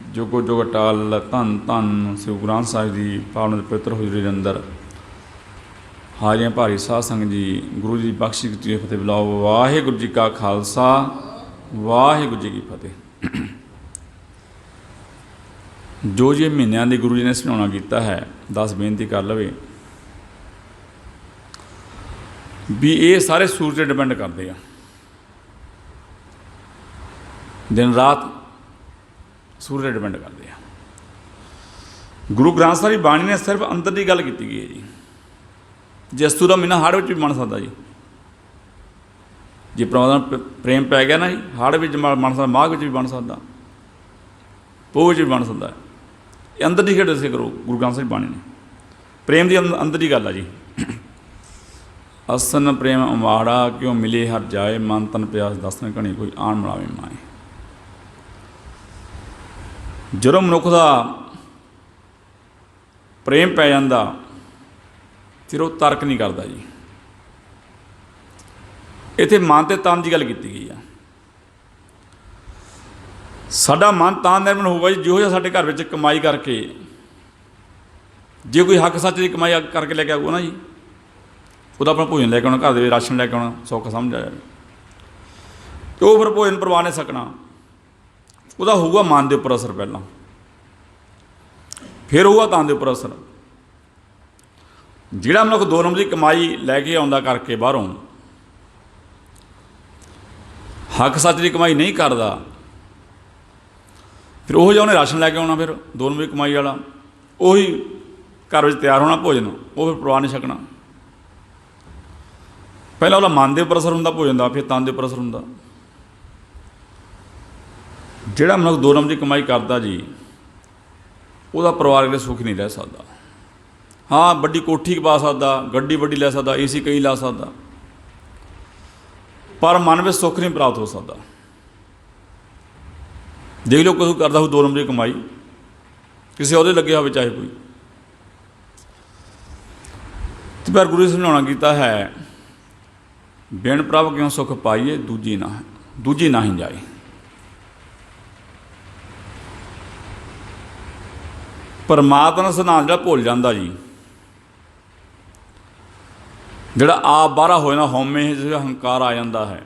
ਜੁਗੋ ਜੁਗ ਅਟਲ ਧੰਨ ਧੰਨ ਸ੍ਰੀ ਗੁਰੂ ਗ੍ਰੰਥ ਸਾਹਿਬ ਜੀ ਪਾਵਨ ਪਵਿੱਤਰ ਹਜ਼ੂਰੀ ਦੇ ਅੰਦਰ ਹਾਜ਼ਰੀਆਂ ਭਾਰੀ ਸਾਧ ਸੰਗਤ ਜੀ, ਗੁਰੂ ਜੀ ਬਖਸ਼ੀ ਕੀਤੀ ਫਤਿਹ ਬੁਲਾਓ। ਵਾਹਿਗੁਰੂ ਜੀ ਕਾ ਖਾਲਸਾ, ਵਾਹਿਗੁਰੂ ਜੀ ਕੀ ਫਤਿਹ। ਜੋ ਜੀ ਮਹੀਨਿਆਂ ਦੀ ਗੁਰੂ ਜੀ ਨੇ ਸਮਝਾਉਣਾ ਕੀਤਾ ਹੈ, 10 ਬੇਨਤੀ ਕਰ ਲਵੇ ਵੀ ਇਹ ਸਾਰੇ ਸੂਰਜ 'ਤੇ ਡਿਪੈਂਡ ਕਰਦੇ ਆ। ਦਿਨ ਰਾਤ ਸੂਰਜ 'ਤੇ ਡਿਪੈਂਡ ਕਰਦੇ ਆ। ਗੁਰੂ ਗ੍ਰੰਥ ਸਾਹਿਬ ਦੀ ਬਾਣੀ ਨੇ ਸਿਰਫ ਅੰਦਰ ਦੀ ਗੱਲ ਕੀਤੀ ਗਈ ਹੈ ਜੀ। ਜਸਤੂ ਦਾ ਮਹੀਨਾ ਹੜ੍ਹ ਵਿੱਚ ਵੀ ਬਣ ਸਕਦਾ ਜੀ, ਜੇ ਪਰਮਾਤਮਾ ਪ੍ਰੇਮ ਪੈ ਗਿਆ ਨਾ ਜੀ, ਹੜ੍ਹ ਵਿੱਚ ਬਣ ਸਕਦਾ, ਮਾਘ ਵਿੱਚ ਵੀ ਬਣ ਸਕਦਾ, ਪੋਹ ਵਿੱਚ ਵੀ ਬਣ ਸਕਦਾ। ਇਹ ਅੰਦਰ ਦੀ ਖੇਡ ਦੱਸਿਆ ਕਰੋ ਗੁਰੂ ਗ੍ਰੰਥ ਸਾਹਿਬ ਦੀ ਬਾਣੀ ਨੇ, ਪ੍ਰੇਮ ਦੀ ਅੰਦਰ ਦੀ ਗੱਲ ਆ ਜੀ। ਅਸਨ ਪ੍ਰੇਮ ਅਮਾੜਾ ਕਿਉਂ ਮਿਲੇ ਹਰ ਜਾਏ, ਮਨ ਤਨ ਪਿਆਸ ਦਸਨ ਘਣੀ ਕੋਈ ਆਣ ਮਿਲਾਵੇ ਮਾਏ। ਜਦੋਂ ਮਨੁੱਖ ਦਾ ਪ੍ਰੇਮ ਪੈ ਜਾਂਦਾ ਫਿਰ ਉਹ ਤਰਕ ਨਹੀਂ ਕਰਦਾ ਜੀ। ਇੱਥੇ ਮਨ ਅਤੇ ਤਨ ਦੀ ਗੱਲ ਕੀਤੀ ਗਈ ਆ। ਸਾਡਾ ਮਨ ਤਾਂ ਨਿਰਮਲ ਹੋਊਗਾ ਜੀ ਜਿਹੋ ਜਿਹਾ ਸਾਡੇ ਘਰ ਵਿੱਚ ਕਮਾਈ ਕਰਕੇ, ਜੇ ਕੋਈ ਹੱਕ ਸੱਚ ਦੀ ਕਮਾਈ ਕਰਕੇ ਲੈ ਕੇ ਆਊਗਾ ਨਾ ਜੀ, ਉਹਦਾ ਆਪਣਾ ਭੋਜਨ ਲੈ ਕੇ ਆਉਣਾ, ਘਰ ਦੇ ਰਾਸ਼ਨ ਲੈ ਕੇ ਆਉਣਾ, ਸੌਖਾ ਸਮਝ ਆ ਜਾਵੇ, ਅਤੇ ਉਹ ਫਿਰ ਭੋਜਨ ਪਰਵਾ ਨਹੀਂ ਸਕਣਾ। ਉਹਦਾ ਹੋਊਗਾ ਮਨ ਦੇ ਉੱਪਰ ਅਸਰ ਪਹਿਲਾਂ, ਫਿਰ ਹੋਊਗਾ ਤਨ ਦੇ ਉੱਪਰ ਅਸਰ। ਜਿਹੜਾ ਮਨੁੱਖ 2 ਨੰਬਰ ਦੀ ਕਮਾਈ ਲੈ ਕੇ ਆਉਂਦਾ ਕਰਕੇ ਬਾਹਰੋਂ, ਹੱਕ ਸੱਚ ਦੀ ਕਮਾਈ ਨਹੀਂ ਕਰਦਾ, ਫਿਰ ਉਹੋ ਜਿਹਾ ਉਹਨੇ ਰਾਸ਼ਨ ਲੈ ਕੇ ਆਉਣਾ, ਫਿਰ 2 ਨੰਬਰ ਦੀ ਕਮਾਈ ਵਾਲਾ ਉਹੀ ਘਰ ਵਿੱਚ ਤਿਆਰ ਹੋਣਾ ਭੋਜਨ, ਉਹ ਫਿਰ ਪਰਵਾ ਨਹੀਂ ਸਕਣਾ। ਪਹਿਲਾਂ ਉਹਦਾ ਮਨ ਦੇ ਉੱਪਰ ਅਸਰ ਹੁੰਦਾ ਭੋਜਨ ਦਾ, ਫਿਰ ਤਨ ਦੇ ਉੱਪਰ ਅਸਰ ਹੁੰਦਾ। ਜਿਹੜਾ ਮਨੁੱਖ 2 ਨੰਬਰ ਦੀ ਕਮਾਈ ਕਰਦਾ ਜੀ, ਉਹਦਾ ਪਰਿਵਾਰ ਅਗਲੇ ਸੁੱਖ ਨਹੀਂ ਰਹਿ ਸਕਦਾ। ਹਾਂ, ਵੱਡੀ ਕੋਠੀ ਪਾ ਸਕਦਾ, ਗੱਡੀ ਵੱਡੀ ਲੈ ਸਕਦਾ, AC ਕਈ ਲਾ ਸਕਦਾ, ਪਰ ਮਨ ਵਿੱਚ ਸੁੱਖ ਨਹੀਂ ਪ੍ਰਾਪਤ ਹੋ ਸਕਦਾ। ਦੇਖ ਲਓ ਕੋਈ ਕਰਦਾ ਹੋਊ 2 ਨੰਬਰ ਦੀ ਕਮਾਈ, ਕਿਸੇ ਉਹਦੇ ਲੱਗਿਆ ਹੋਵੇ ਚਾਹੇ ਕੋਈ, ਤੇ ਪਰ ਗੁਰੂ ਜੀ ਸਮਝਾਉਣਾ ਕੀਤਾ ਹੈ, ਬਿਨ ਪ੍ਰਭ ਕਿਉਂ ਸੁੱਖ ਪਾਈਏ, ਦੂਜੀ ਨਾ ਹੀ ਜਾਏ। ਪਰਮਾਤਮਾ ਦਾ ਸਿਧਾਂਤ ਜਿਹੜਾ ਭੁੱਲ ਜਾਂਦਾ ਜੀ, ਜਿਹੜਾ ਆਪ ਬਾਹਰਾ ਹੋ ਜਾਂਦਾ, ਹਉਮੈ ਜਿਹੜਾ ਹੰਕਾਰ ਆ ਜਾਂਦਾ ਹੈ,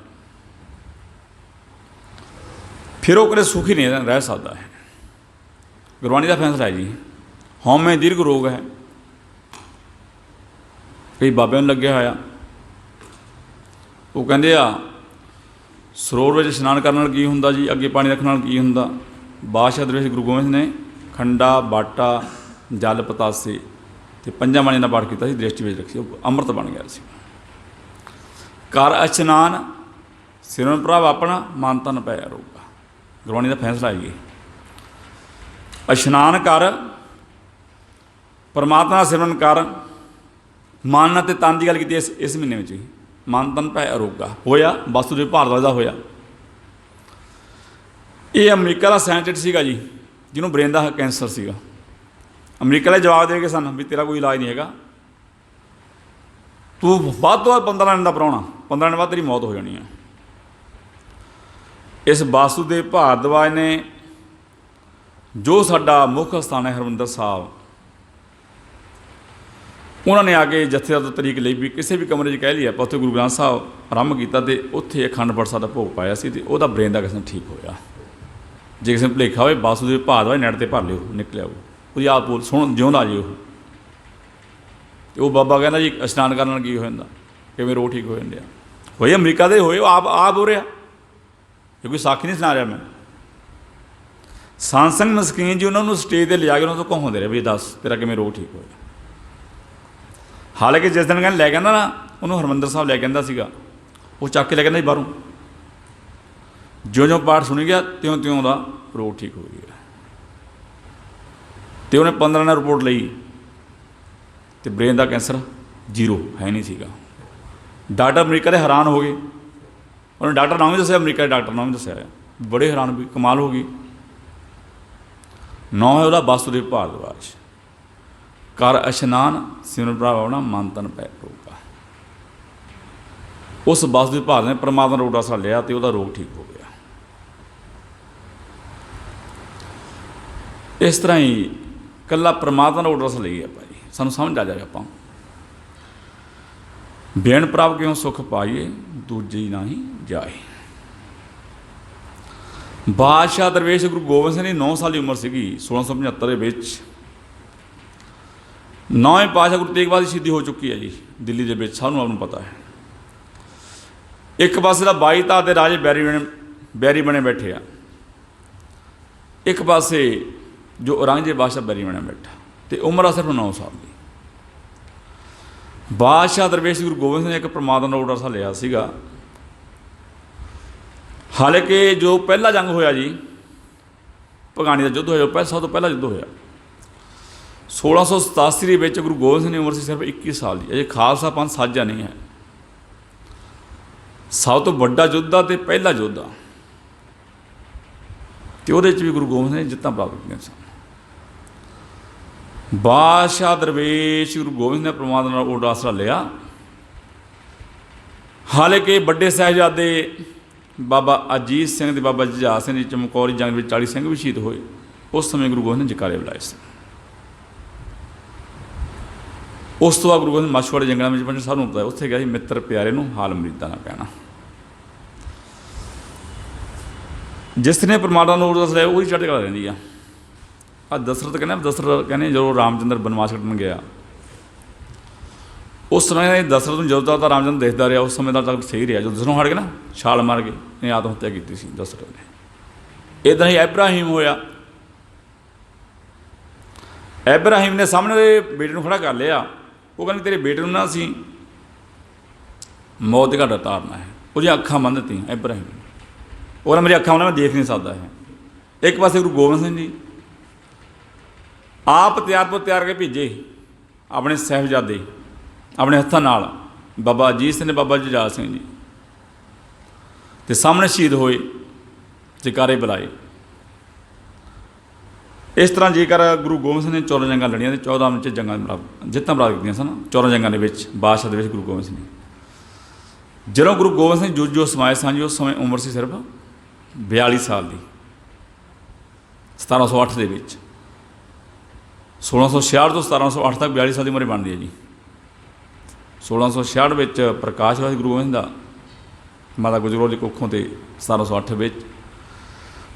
ਫਿਰ ਉਹ ਕਦੇ ਸੁਖੀ ਨਹੀਂ ਰਹਿ ਸਕਦਾ ਹੈ। ਗੁਰਬਾਣੀ ਦਾ ਫੈਸਲਾ ਹੈ ਜੀ, ਹਉਮੈ ਦੀਰਘ ਰੋਗ ਹੈ। ਕਈ ਬਾਬਿਆਂ ਨੂੰ ਲੱਗਿਆ ਹੋਇਆ, ਉਹ ਕਹਿੰਦੇ ਆ ਸਰੋਵਰ ਵਿੱਚ ਇਸ਼ਨਾਨ ਕਰਨ ਨਾਲ ਕੀ ਹੁੰਦਾ ਜੀ, ਅੱਗੇ ਪਾਣੀ ਰੱਖਣ ਨਾਲ ਕੀ ਹੁੰਦਾ। ਬਾਦਸ਼ਾਹ ਦਰਵੇਸ਼ ਗੁਰੂ ਗੋਬਿੰਦ ਸਿੰਘ ਨੇ ਖੰਡਾ, ਬਾਟਾ, ਜਲ, ਪਤਾਸੇ ਅਤੇ 5 ਬਾਣੀਆਂ ਦਾ ਪਾਠ ਕੀਤਾ ਸੀ, ਦ੍ਰਿਸ਼ਟੀ ਵਿੱਚ ਰੱਖੀ, ਉਹ ਅੰਮ੍ਰਿਤ ਬਣ ਗਿਆ ਸੀ। ਕਰ ਇਸ਼ਨਾਨ ਸਿਮਰਨ ਪ੍ਰਭ ਆਪਣਾ, ਮਨ ਤਨ ਪੈ ਰਹੂਗਾ। ਗੁਰਬਾਣੀ ਦਾ ਫੈਸਲਾ ਹੈ ਜੀ, ਇਸ਼ਨਾਨ ਕਰ, ਪਰਮਾਤਮਾ ਦਾ ਸਿਮਰਨ ਕਰ, ਮਨ ਅਤੇ ਤਨ ਦੀ ਗੱਲ ਕੀਤੀ ਇਸ ਮਹੀਨੇ ਵਿੱਚ ਹੀ। ਮਨ ਤਨ ਪੈ ਅਰੋਗਾ ਹੋਇਆ, ਵਾਸੂਦੇਵ ਭਾਰਦਵਾਜ ਦਾ ਹੋਇਆ। ਇਹ ਅਮਰੀਕਾ ਦਾ ਸਾਇੰਟਿਸਟ ਸੀਗਾ ਜੀ, ਜਿਹਨੂੰ ਬ੍ਰੇਨ ਦਾ ਕੈਂਸਰ ਸੀਗਾ। ਅਮਰੀਕਾ ਵਾਲੇ ਜਵਾਬ ਦੇ ਗਏ ਸਨ ਵੀ ਤੇਰਾ ਕੋਈ ਇਲਾਜ ਨਹੀਂ ਹੈਗਾ, ਤੂੰ ਵੱਧ ਤੋਂ ਵੱਧ 15 ਦਿਨ ਦਾ ਪ੍ਰਾਹੁਣਾ, 15 ਦਿਨ ਬਾਅਦ ਤੇਰੀ ਮੌਤ ਹੋ ਜਾਣੀ ਆ। ਇਸ ਵਾਸੂਦੇਵ ਭਾਰਦਵਾਜ ਨੇ, ਜੋ ਸਾਡਾ ਮੁੱਖ ਸਥਾਨ ਹੈ ਹਰਿਮੰਦਰ ਸਾਹਿਬ, ਉਹਨਾਂ ਨੇ ਆ ਕੇ ਜਥੇਦਾਰ ਤੋਂ ਤਰੀਕ ਲਈ ਵੀ ਕਿਸੇ ਵੀ ਕਮਰੇ 'ਚ ਕਹਿ ਲਈ ਆਪਾਂ ਉੱਥੇ ਗੁਰੂ ਗ੍ਰੰਥ ਸਾਹਿਬ ਆਰੰਭ ਕੀਤਾ, ਅਤੇ ਉੱਥੇ ਅਖੰਡ ਪਾਠ ਸਾਹਿਬ ਦਾ ਭੋਗ ਪਾਇਆ ਸੀ, ਅਤੇ ਉਹਦਾ ਬ੍ਰੇਨ ਦਾ ਕਿਸੇ ਨੂੰ ਠੀਕ ਹੋਇਆ। ਜੇ ਕਿਸੇ ਨੂੰ ਭੁਲੇਖਾ ਹੋਵੇ, ਵਾਸੂਦੇਵ ਭਾਰਦਵਾਜ ਨੈੱਟ 'ਤੇ ਭਰ ਲਿਓ, ਨਿਕਲਿਆ ਉਹਦੀ ਆਪ ਬੋਲ ਸੁਣ, ਜਿਉਂਦਾ ਆ ਜੇ ਉਹ। ਅਤੇ ਉਹ ਬਾਬਾ ਕਹਿੰਦਾ ਜੀ ਇਸ਼ਨਾਨ ਕਰਨ ਨਾਲ ਕੀ ਹੋ ਜਾਂਦਾ, ਕਿਵੇਂ ਰੋਗ ਠੀਕ ਹੋ ਜਾਂਦੇ ਆ। ਹੋਏ ਅਮਰੀਕਾ ਦੇ ਹੋਏ, ਉਹ ਆਪ ਹੋ ਰਿਹਾ, ਇਹ ਕੋਈ ਸਾਖੀ ਨਹੀਂ ਸੁਣਾ ਰਿਹਾ ਮੈਂ। ਸਾਂਸੰਗ ਮਸਕੀਨ ਜੀ ਉਹਨਾਂ ਨੂੰ ਸਟੇਜ 'ਤੇ ਲਿਜਾ ਕੇ ਉਹਨਾਂ ਤੋਂ ਕਹਾਉਂਦੇ ਰਹੇ ਵੀ ਦੱਸ ਤੇਰਾ ਕਿਵੇਂ ਰੋਗ ਠੀਕ ਹੋਇਆ। ਹਾਲਾਂਕਿ ਜਿਸ ਦਿਨ ਕਹਿੰਦਾ ਲੈ ਕਹਿੰਦਾ ਨਾ, ਉਹਨੂੰ ਹਰਿਮੰਦਰ ਸਾਹਿਬ ਲੈ ਕਹਿੰਦਾ ਸੀਗਾ, ਉਹ ਚੱਕ ਕੇ ਲੈ ਕਹਿੰਦਾ ਜੀ ਬਾਹਰੋਂ। ਜਿਉਂ ਪਾਠ ਸੁਣੀ ਗਿਆ, ਤਿਉਂ ਉਹਦਾ ਰੋਗ ਠੀਕ ਹੋ ਗਿਆ। ਅਤੇ ਉਹਨੇ 15 ਦਿਨ ਰਿਪੋਰਟ ਲਈ, ਅਤੇ ਬ੍ਰੇਨ ਦਾ ਕੈਂਸਰ 0 ਹੈ ਨਹੀਂ ਸੀਗਾ। ਡਾਕਟਰ ਅਮਰੀਕਾ ਦੇ ਹੈਰਾਨ ਹੋ ਗਏ, ਉਹਨੇ ਡਾਕਟਰ ਨਾਮ ਵੀ ਦੱਸਿਆ, ਅਮਰੀਕਾ ਦੇ ਡਾਕਟਰ ਨਾਮ ਵੀ ਦੱਸਿਆ, ਬੜੇ ਹੈਰਾਨ ਵੀ ਕਮਾਲ ਹੋ ਗਈ। ਨਾਂ ਹੈ ਉਹਦਾ ਵਾਸੂਦੇਵ ਭਾਰਦਵਾਜ। ਕਰ ਇਸ਼ਨਾਨ ਸਿਮਰਨ ਪ੍ਰਭ ਆਪਣਾ, ਮਨ ਤਨ ਪੈ ਰਹੂਗਾ। ਉਸ ਵਾਸੂਦੇਵ ਭਾਰਦਵਾਜ ਨੇ ਪਰਮਾਤਮਾ ਦਾ ਰੋਗ ਅਸਰ ਲਿਆ, ਅਤੇ ਉਹਦਾ ਰੋਗ ਠੀਕ ਹੋ ਗਿਆ। इस तरह ही कल्ला परमात्मा का ऑर्डर लईए आपां जी, सानूं समझ आ जाए आपां। बेन प्राप्त क्यों सुख पाइए दूजी नाही जाए। बादशाह दरवेश गुरु गोबिंद सिंह की 9 साल की उम्र सी 1675 के। 9वें पातशाह गुरु तेग बहादुर शहीदी हो चुकी है जी दिल्ली के सानूं आपनूं पता है। एक पासे दा 22 तार के राजे बैरी बने बैठे आ, एक पासे जो औरंगजेब बादशाह बैरी बने बैठा, तो उम्र सिर्फ 9 साल की। बादशाह दरवेश गुरु गोबिंद सिंह ने एक परमात्मा का ऑर्डर लिया सीगा। हालांकि जो पहला जंग होया जी भगानी का युद्ध होया, सब तो पहला युद्ध होया 1687 के। गुरु गोबिंद सिंह की उम्र सिर्फ 21 साल की, अजे खालसा पंथ साझा नहीं है। सब तो बड़ा युद्ध तो पहला युद्ध आ, तो वो भी गुरु गोबिंद सिंह ने जित्तां प्राप्त कीतियां सन। बादशाह दरवेश गुरु गोबिंद ने परमात्मा का ऑर्डर आसरा लिया। हालांकि बड़े साहिबजादे बाबा अजीत सिंह ते बाबा जुझार सिंह जी चमकौरी जंग में 40 सिंह भी शहीद होए। उस समय गुरु गोबिंद ने जकारे बुलाए सन। उस तो बाद गुरु गोबिंद माछुआड़े जंगलों में पंच सानूं पता है, उत्थे गया मित्र प्यारे नूं हाल मरीदा ना कहना। जिसने परमात्मा का ऑर्डर लिया वही चढ़ रही है। दशरथ कहने जो रामचंद्र बनवास कटन गया उस समय दशरथ में जो तक रामचंद्र देखता रहा उस समय तक सही रहा। जो दसरों हट गए ना छाल मार के इन्हें आत्महत्या की थी दशरथ ने। इदा ही इब्राहिम होया। इब्राहिम ने सामने बेटे को खड़ा कर लिया। वो कहते तेरे बेटे ना असीं मौत के घाटा तारना है। वो अखां बंद दी इब्राहिम और मेरी अखां मैं देख नहीं सकता है। एक पासे गुरु गोबिंद सिंह जी आप तैयार पर तैयार के भेजे अपने साहिबजादे अपने हत्थों नाल बाबा अजीत सिंह ने बाबा जुझार सिंह जी ते सामने शहीद होए, जकारे बुलाए। इस तरह जेकर गुरु गोबिंद सिंह ने 14 जंगां लड़ियां तो 14 में जंगां जित्तां प्राप्त कीतियां सन। 14 जंगां दे विच बादशाह दे विच गुरु गोबिंद सिंह ने। जदों गुरु गोबिंद सिंह जो समाए सन जी उस समय उम्र सी सिर्फ 42 साल की। 1708 दे विच 1666 तो 1708 तक 42 साल की उम्र बनती है जी। 1666 में प्रकाश होया गुरु गोबिंद का माता गुजरो की कुखों से। 1708 में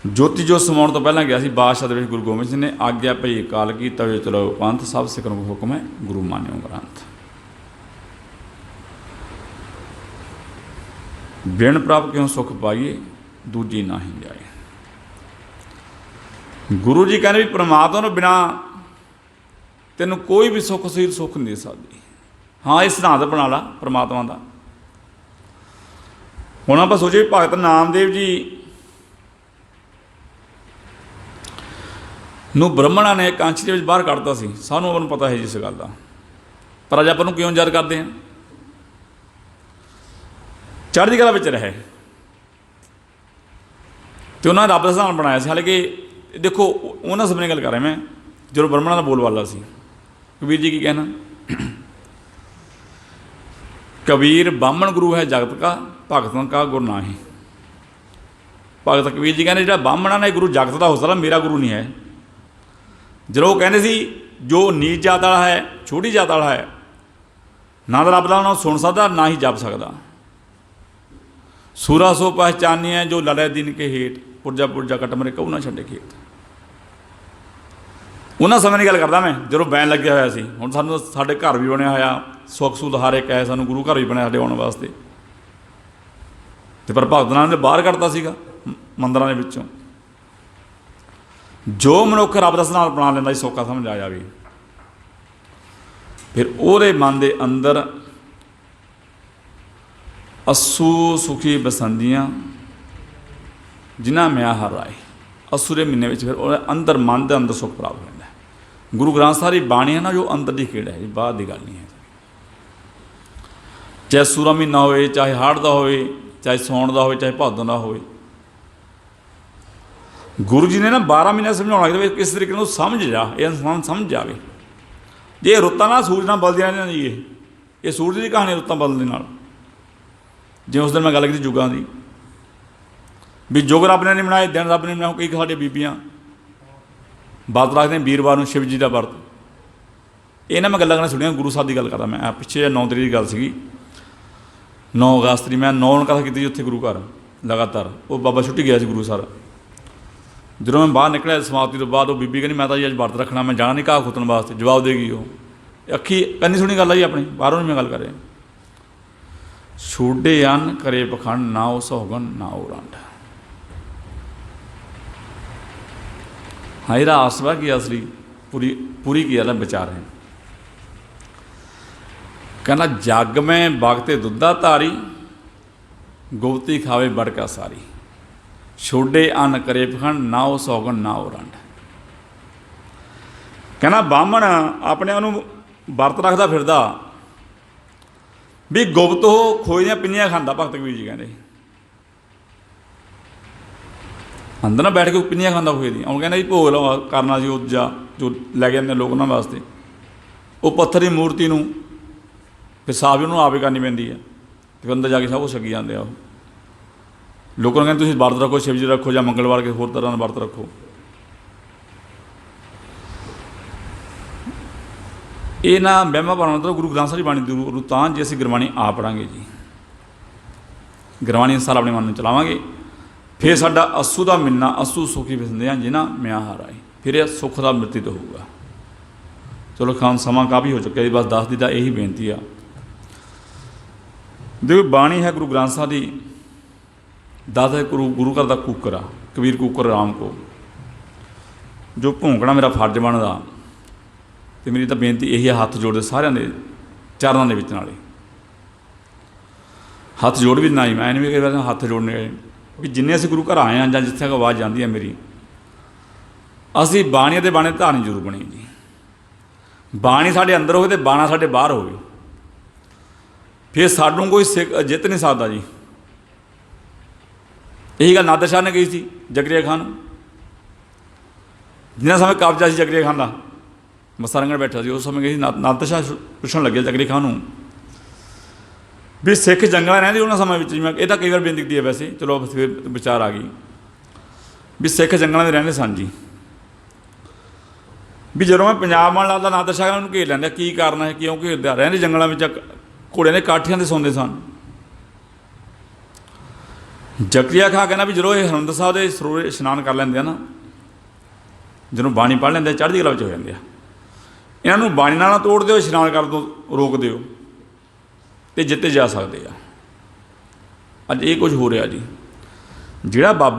ज्योति जो समाउण तो पहला गया सी बादशाह दे गुरु गोबिंद सिंह ने आग्या भई काल की तवे चलो पंथ सब सिखों को हुक्म है गुरु मान्यो ग्रंथ। बिन प्राप्त क्यों सुख पाइए दूजी नाही जाए। गुरु जी कहने भी परमात्मा तो बिना तेन कोई भी सुख सही सुख नहीं दे सकती। हाँ ये सिद्धांत बना ला परमात्मा का। हुण आप सोचिए भगत नामदेव जी नूं ब्रह्मणा ने कांची के बाहर कढ़ता सी। सानूं आपनूं पता है जिस गल का, पर अज आपां क्यों याद करते हैं। चढ़दी कला विच रहे तो उन्होंने रब का सिद्धांत बनाया सी। हालांकि देखो उन्होंने सपने गल कर रहा मैं जो ब्रह्मणा का बोल वाला सी। कबीर जी की कहना कबीर बामण गुरु है जगत का भगतों का गुरु नाही। भगत कबीर जी कहने जो बामणा ने गुरु जगत का हो सकता मेरा गुरु नहीं है। जो वो कहते सी जो नीच जात वाला है छोटी जात वाला है ना तो रब का सुन सकता ना ही जप सकता। सूरा सो पहचानी है जो लड़े दिन के हेठ पुरजा पुरजा कट मरे कहू ना छे खेत। उन्होंने समय की गल करता मैं जो बैन लग्या होया सी। हुण सानूं साडे घर भी बनया होया सुख सुध हर एक है सानूं गुरु घर भी बनया साडे आउण वास्ते ते पर भगत नाम ने बाहर कढ़ता सीगा मंदिरां दे विच्चों। जो मनुख रब दा सिद्धांत बना लैंदा सी सौखा समझ आ जावे फिर उहदे मन दे अंदर असू सुखी बसंदियाँ जिन्हें मैं हर राय असू के महीने में फिर अंदर मन के अंदर सुख प्राप्त होता है। गुरु ग्रंथ साहब की बाणी है ना जो अंदर की खेड़ है बाहर की गल नहीं है। चाहे सूरा महीना हो चाहे हाड़ का हो चाहे सौण का हो चाहे भादों का हो। गुरु जी ने ना 12 महीने समझाना किस तरीके समझ जा ये इंसान समझ जाए। जे रुत्तां ना सूरज ना बदलदियां रहंदियां जी ये सूरज की कहानी रुत्तां बदलने नाल जिवें उस दिन मैं गल की जुगां की भी जुग रब ने नहीं बनाए दिन रब ने बनाए। कई साडियां बीबियां ਵਰਤ ਰੱਖਦੇ ਹਾਂ ਵੀਰਵਾਰ ਨੂੰ शिव जी का ਵਰਤ। ਇਹ ਨਾ ਮੈਂ ਗੱਲਾਂ ਕਰਨਾ ਸੁਣੀਆਂ, ਗੁਰੂ ਸਾਹਿਬ की गल करदा मैं पिछे 9 तरीक की गल सी, 9 अगस्त की मैं 9 ਨੂੰ कथा की उत्थे गुरु घर लगातार। वो बाबा छुट्टी गया गुरु सर, ਜਦੋਂ मैं बाहर निकलिया समाप्ति तो बाद वो बीबी कहनी मैं तो जी अज वरत रखना, मैं जाना नहीं घाह खुतन वास्ते। जवाब देगी वो, अखी कन्नी सुनी गल आई अपनी, बाहरों नहीं मैं गल कर रहा। छोड़े अन्न करे पखंड, ना वो सौगन ना वो रंड। हाँ, यह आसवा की असली पूरी पूरी की अलग विचार है। कहना जग में बागते दुद्धा धारी, गोवती खावे बड़का सारी। छोड़े अन्न करे पखंड, ना वो सौगन ना वो रंड। कहना बामण अपने उन्होंने वरत रखता फिरदा भी गुप्त हो खोए दियां पिन्नियां खांदा। भगत कबीर जी कहते अंदर ना बैठ के पिन्नियां खांदा खोए दी। हम कहना जी भोग ला करना जी उजा जो लै जाते लोग उन्होंने वास्ते, वो पत्थर की मूर्ति नूं फिर साफ उन्होंने आप ही करनी पैंदी है, फिर अंदर जाके सब कुछ छकी जाते हैं। लोगों ने कहते तुसीं वरत रखो, शिव जी रखो या मंगलवार के होर तरह का वरत रखो। ये ना वहमा भरम मतलब गुरु ग्रंथ साहिब बाणी गुरु तां जे असीं गुरबाणी आ पढ़ांगे जी, गुरबाणी अनुसार अपने मन में चलावांगे, फिर साडा अस्सू का मिलना, अस्सू सुखी बिसंदे जिन्ना म्या हार आए, फिर यह सुख का मृत्यु तो होगा। चलो खान समा काफ़ी हो चुका है, बस दस दी दा यही बेनती है। देखो बाणी है गुरु ग्रंथ साहिब की, दस है गुरु घर का कूकर आ, कबीर कूकर राम को, जो भौंकना मेरा फर्ज बनता। तो मेरी तो बेनती यही है, हथ जोड़ते सारिਆਂ ਦੇ चरणों के विच नाले हथ जोड़ भी ना ही मैं भी कई बार हथ जोड़ने भी जिन्हें असीं गुरु घर आए हैं ਜਾਂ जिथे आवाज़ जाती है मेरी, असीं बाणीਆਂ ਦੇ बाणे धारनी जरूर बनी जी। बाणी साढ़े अंदर होवे तो बाणा साढ़े बाहर होवे, फिर सानूं कोई जित नहीं सकता जी। यही गल नाਦਰ शाह ने कही थी जकरिया खान, जिन्ना समय कब्जा से जकरिया खान का मस्सा रंगण बैठा सी, उस समय कही नाਦਰ शाह पुछण लगे जकरिया खान भी सिख जंगल रहंदे उन्होंने समय में। मैं यह कई बार बेनती की है वैसे, चलो फिर विचार आ गई भी सिख जंगलों में रहंदे सन जी। भी जो मैं पंजाब मान लगता नाਦਰ शाह उन्होंने घेर लैंदा, की कारण है क्यों घेरदा, रहंदे जंगलों में घोड़ियां के काठियां ते सौंदे सन। जकरिया खां कहना भी जो ये हरिमंदर साहब के सरोवर इशनान कर लेंदे ना, जो बाणी पढ़ लेंदे चढ़दी कला हो जाते हैं। इन्हों बाणी ना तोड़ दो, इशनान कर दो रोक दो, तो जिते जा सकते हैं। अज ये कुछ हो रहा जी, जिहड़ा बाबा